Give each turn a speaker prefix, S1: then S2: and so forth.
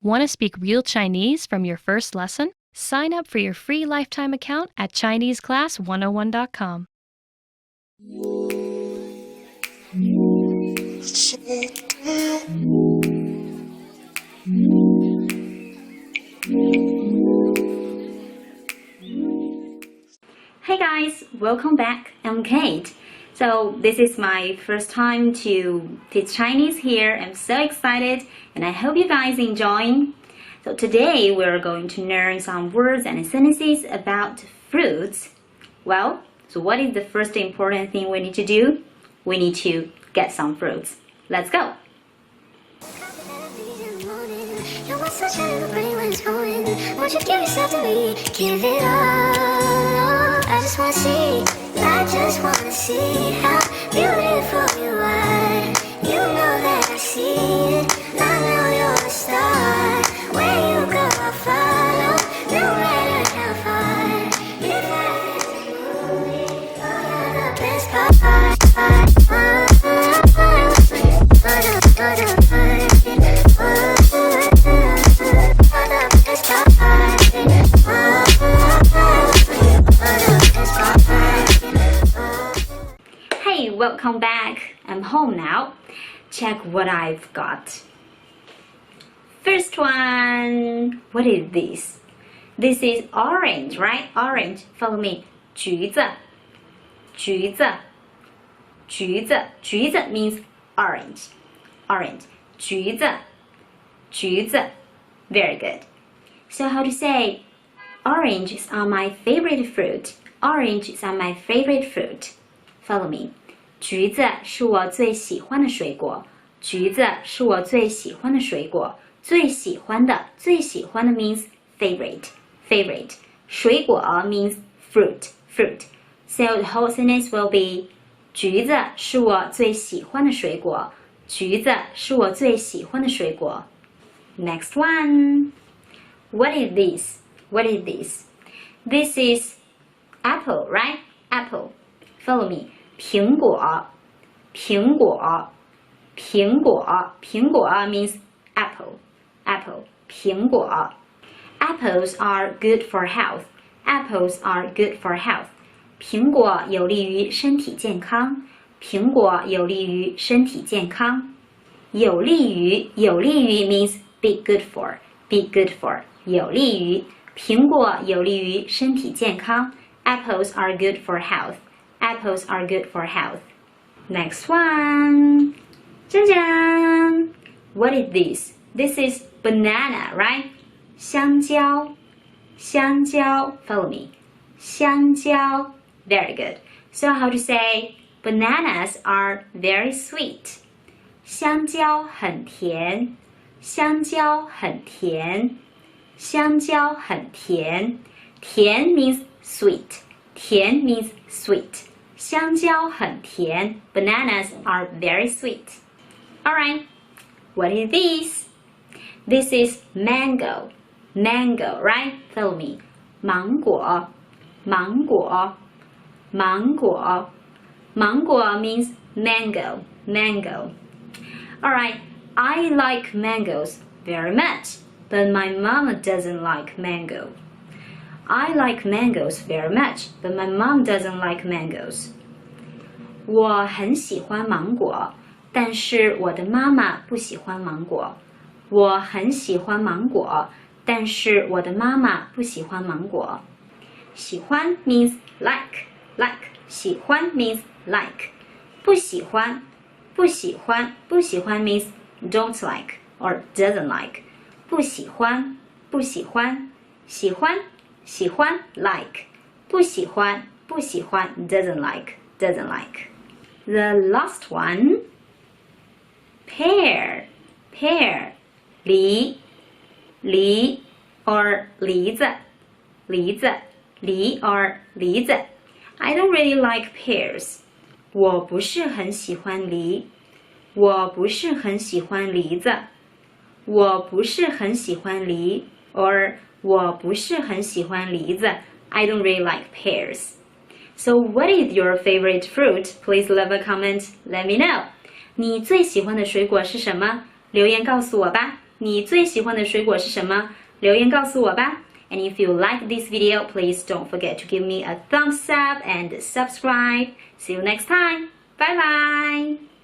S1: Want to speak real Chinese from your first lesson? Sign up for your free lifetime account at ChineseClass101.com.
S2: Hey guys, welcome back. I'm Kate. So this is my first time to teach Chinese here. I'm so excited and I hope you guys enjoying. So today we're going to learn some words and sentences about fruits. Well, so what is the first important thing we need to do? We need to get some fruits. Let's go.
S3: Such a pretty when it's going. Won't you give yourself to me? Give it all. I just wanna see how beautiful you are. You know that I see it. I know you're a star. Where you go, I'll follow, no matter how far. If life is a movie, all the best parts.
S2: Hey, welcome back. I'm home now. Check what I've got. First one. What is this? This is orange, right? Orange. Follow me. 橘子,橘子,橘子,橘子 means orange. Orange. 橘子,橘子. Very good. So how to say oranges are my favorite fruit. Oranges are my favorite fruit. Follow me. 橘子是我最喜欢的水果。橘子是我最喜欢的水果。最喜欢的 means favorite. Favorite. 水果 means fruit. Fruit. So the whole sentence will be 橘子是我最喜欢的水果。橘子是我最喜欢的水果。Next one. What is this? What is this? This is apple, right? Apple. Follow me. 苹果,苹果,苹果,苹果 means apple. Apple. 苹果. Apples are good for health. Apples are good for health. 苹果有利于身体健康。苹果有利于身体健康。有利于 means be good for. Be good for. 有利于苹果有利于身体健康。Apples are good for health. Apples are good for health. Next one. 锵锵 What is this? This is banana, right? 香蕉. 香蕉. Follow me. 香蕉. Very good. So how to say bananas are very sweet? 香蕉很甜。香蕉很甜。香蕉很甜。甜 means sweet. 甜 means sweet. 香蕉很甜. Bananas are very sweet. Alright, what is this? This is mango. Mango, right? Follow me. 芒果,芒果,芒果. Mango means mango. Mango. Alright, I like mangoes very much, but my mama doesn't like mango. I like mangoes very much, but my mom doesn't like mangoes. 我很喜欢芒果，但是我的妈妈不喜欢芒果。我很喜欢芒果，但是我的妈妈不喜欢芒果。喜欢 means like.喜欢 means like. 不喜欢 means don't like or doesn't like. 不喜欢喜欢 like. 不喜欢 doesn't like. The last one. Pear. Pear. 梨 or 梨子 or 梨子 I don't really like pears. 我不是很喜欢梨。我不是很喜欢梨子。我不是很喜欢梨 or 我不是很喜欢梨子 I don't really like pears. So what is your favorite fruit? Please leave a comment. Let me know. 你最喜欢的水果是什么？留言告诉我吧。你最喜欢的水果是什么？留言告诉我吧。And if you like this video, please don't forget to give me a thumbs up and subscribe. See you next time. Bye bye.